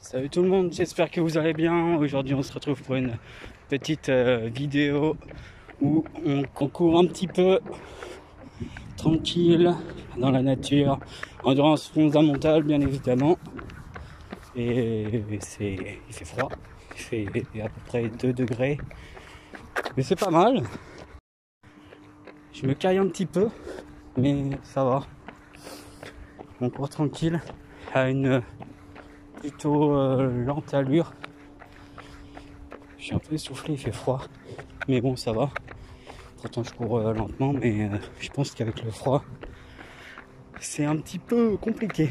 Salut tout le monde, j'espère que vous allez bien. Aujourd'hui on se retrouve pour une petite vidéo où on court un petit peu tranquille dans la nature. Endurance fondamentale bien évidemment. Et il fait froid, il fait à peu près 2 degrés. Mais c'est pas mal. Je me caille un petit peu, mais ça va. On court tranquille à une plutôt lente allure. Je suis un peu essoufflé, il fait froid, mais bon ça va. Pourtant je cours lentement, mais je pense qu'avec le froid c'est un petit peu compliqué.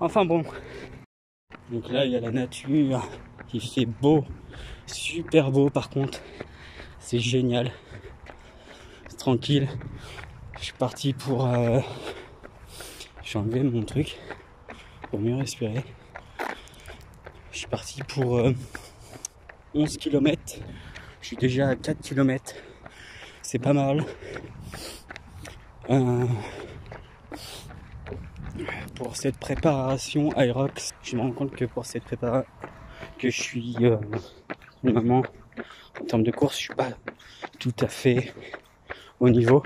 Enfin bon. Donc là il y a la nature, il fait beau, super beau par contre. C'est génial. C'est tranquille. Je suis parti pour... J'ai enlevé mon truc pour mieux respirer. Je suis parti pour 11 km. Je suis déjà à 4 km. C'est pas mal. Pour cette préparation Aerox, je me rends compte que pour cette préparation que je suis vraiment en termes de course, je suis pas tout à fait au niveau.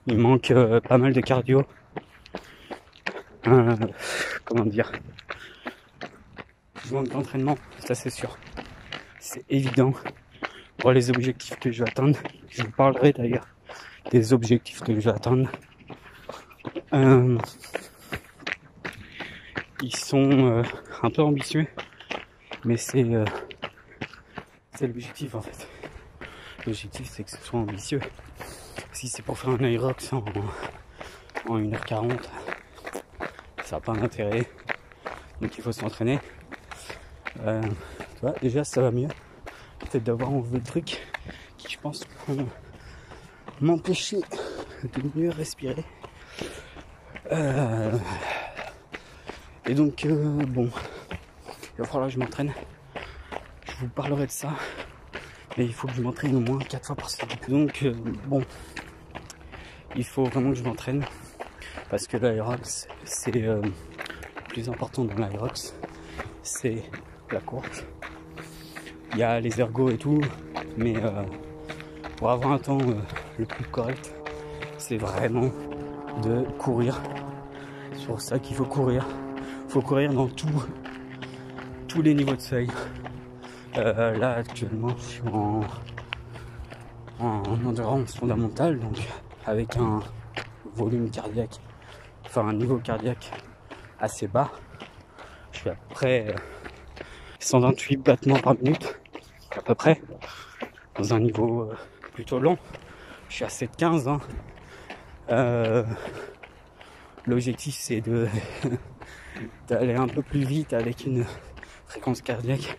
Il manque pas mal de cardio. Comment dire, je manque d'entraînement, ça c'est sûr. C'est évident pour les objectifs que je vais atteindre. Je vous parlerai d'ailleurs des objectifs que je vais atteindre. Ils sont un peu ambitieux, mais c'est l'objectif en fait. L'objectif c'est que ce soit ambitieux. Si c'est pour faire un Aerox en 1h40, ça n'a pas d'intérêt. Donc il faut s'entraîner. Tu vois, déjà ça va mieux. Peut-être d'avoir enlevé le truc qui je pense vont m'empêcher de mieux respirer. Et donc bon, il va falloir que je m'entraîne. Je vous parlerai de ça. Mais il faut que je m'entraîne au moins 4 fois par semaine. Donc bon, il faut vraiment que je m'entraîne. Parce que l'Aerox, c'est le plus important dans l'Aerox, c'est la course. Il y a les ergos et tout, mais pour avoir un temps le plus correct, c'est vraiment de courir. C'est pour ça qu'il faut courir. Il faut courir dans tous les niveaux de seuil. Là actuellement je suis en endurance fondamentale, donc avec un volume cardiaque, enfin un niveau cardiaque assez bas. Je suis à peu près 128 battements par minute, à peu près, dans un niveau plutôt lent. Je suis à 7,15 hein. L'objectif c'est d'aller un peu plus vite avec une fréquence cardiaque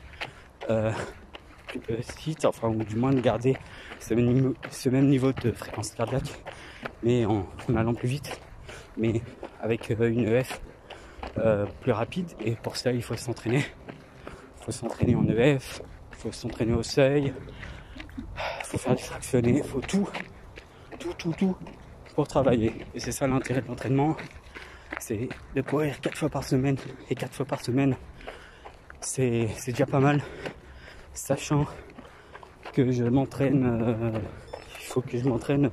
plus petite, enfin ou du moins de garder ce même niveau de fréquence cardiaque, mais en allant plus vite, mais avec une EF plus rapide. Et pour ça il faut s'entraîner. Il faut s'entraîner en EF, il faut s'entraîner au seuil, il faut faire du fractionné, il faut tout pour travailler. Et c'est ça l'intérêt de l'entraînement, c'est de courir 4 fois par semaine. Et 4 fois par semaine, c'est déjà pas mal, sachant que je m'entraîne, il faut que je m'entraîne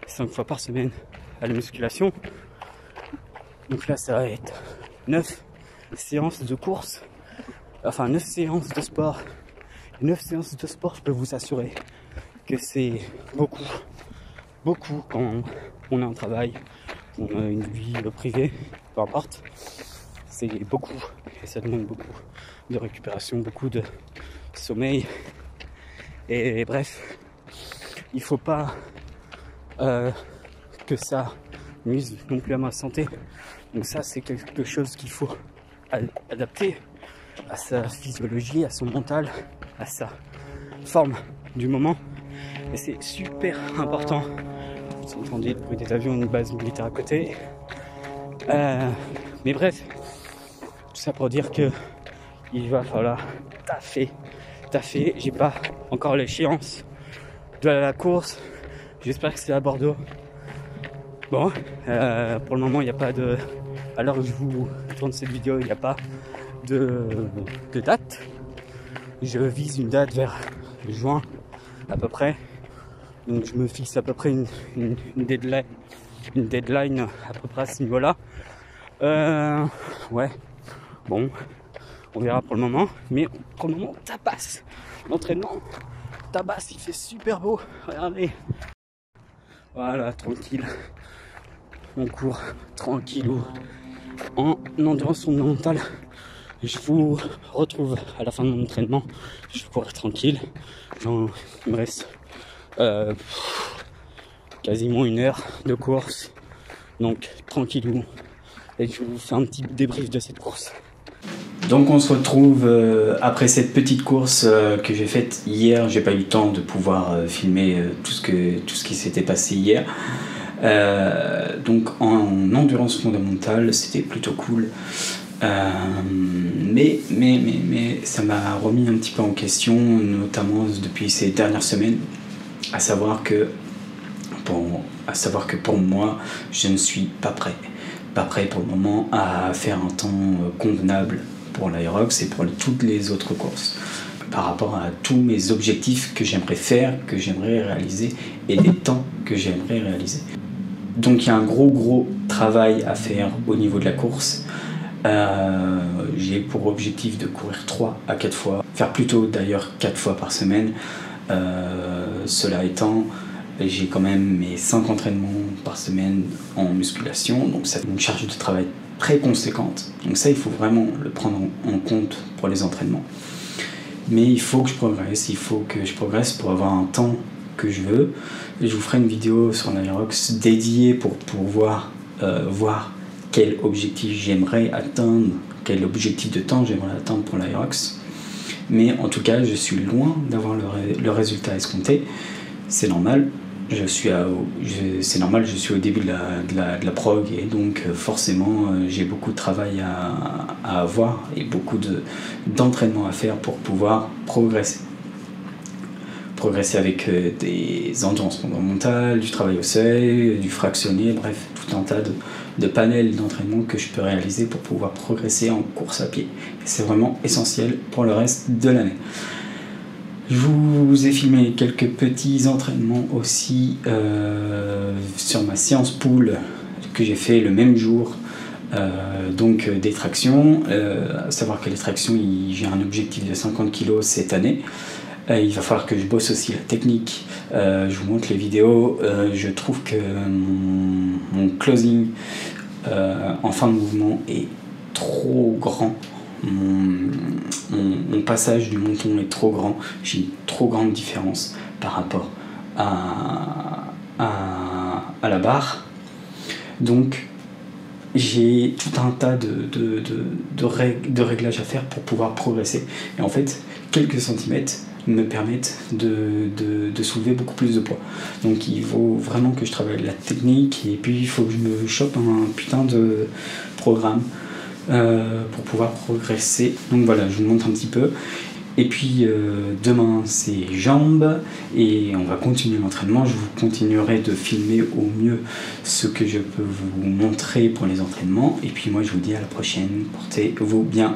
5 fois par semaine à la musculation. Donc là ça va être 9 séances de course, enfin 9 séances de sport. 9 séances de sport, je peux vous assurer que c'est beaucoup quand on a un travail, on a une vie privée, peu importe. C'est beaucoup et ça demande beaucoup de récupération, beaucoup de sommeil. Et bref, il faut pas que ça nuise non plus à ma santé. Donc ça c'est quelque chose qu'il faut adapter à sa physiologie, à son mental, à sa forme du moment. Et c'est super important. Vous entendez le bruit des avions, une base militaire à côté. Mais bref, tout ça pour dire que il va falloir taffer. J'ai pas encore l'échéance de la course. J'espère que c'est à Bordeaux. Bon, pour le moment il n'y a pas de à l'heure où je vous tourne cette vidéo, il n'y a pas de date. Je vise une date vers juin à peu près. Donc je me fixe à peu près une deadline à peu près à ce niveau-là. Ouais, bon, on verra pour le moment. Mais pour le moment, tabasse. L'entraînement, tabasse, il fait super beau. Regardez. Voilà, tranquille. On court tranquillou en endurance fondamentale. Je vous retrouve à la fin de mon entraînement. Je cours tranquille. Il me reste quasiment 1 heure de course. Donc tranquillou. Et je vous fais un petit débrief de cette course. Donc on se retrouve après cette petite course que j'ai faite hier. J'ai pas eu le temps de pouvoir filmer tout ce qui s'était passé hier. Donc en endurance fondamentale, c'était plutôt cool. Mais ça m'a remis un petit peu en question, notamment depuis ces dernières semaines, à savoir que pour moi, je ne suis pas prêt pour le moment à faire un temps convenable pour l'Aerox et pour toutes les autres courses, par rapport à tous mes objectifs que j'aimerais faire, que j'aimerais réaliser, et les temps que j'aimerais réaliser. Donc il y a un gros travail à faire au niveau de la course. J'ai pour objectif de courir 3 à 4 fois, faire plutôt d'ailleurs 4 fois par semaine. Cela étant, j'ai quand même mes 5 entraînements par semaine en musculation, donc ça fait une charge de travail très conséquente. Donc ça, il faut vraiment le prendre en compte pour les entraînements. Mais il faut que je progresse, pour avoir un temps que je veux. Et je vous ferai une vidéo sur l'Aerox dédiée pour pouvoir voir quel objectif j'aimerais atteindre, quel objectif de temps j'aimerais atteindre pour l'Aerox. Mais en tout cas, je suis loin d'avoir le résultat escompté. C'est normal. Je suis au début de la prog, et donc forcément j'ai beaucoup de travail à avoir et beaucoup d'entraînement à faire pour pouvoir progresser avec des endurances fondamentales, du travail au seuil, du fractionné, bref, tout un tas de panels d'entraînement que je peux réaliser pour pouvoir progresser en course à pied. Et c'est vraiment essentiel pour le reste de l'année. Je vous ai filmé quelques petits entraînements aussi sur ma séance pool que j'ai fait le même jour, donc des tractions. À savoir que les tractions, j'ai un objectif de 50 kg cette année. Il va falloir que je bosse aussi la technique. Je vous montre les vidéos. Je trouve que mon closing en fin de mouvement est trop grand. Mon passage du menton est trop grand. J'ai une trop grande différence par rapport à la barre. Donc j'ai tout un tas de réglages à faire pour pouvoir progresser. Et en fait, quelques centimètres me permettent de soulever beaucoup plus de poids. Donc il faut vraiment que je travaille la technique, et puis il faut que je me chope un putain de programme pour pouvoir progresser. Donc voilà, je vous montre un petit peu. Et puis demain c'est jambes, et on va continuer l'entraînement. Je vous continuerai de filmer au mieux ce que je peux vous montrer pour les entraînements. Et puis moi je vous dis à la prochaine, portez-vous bien.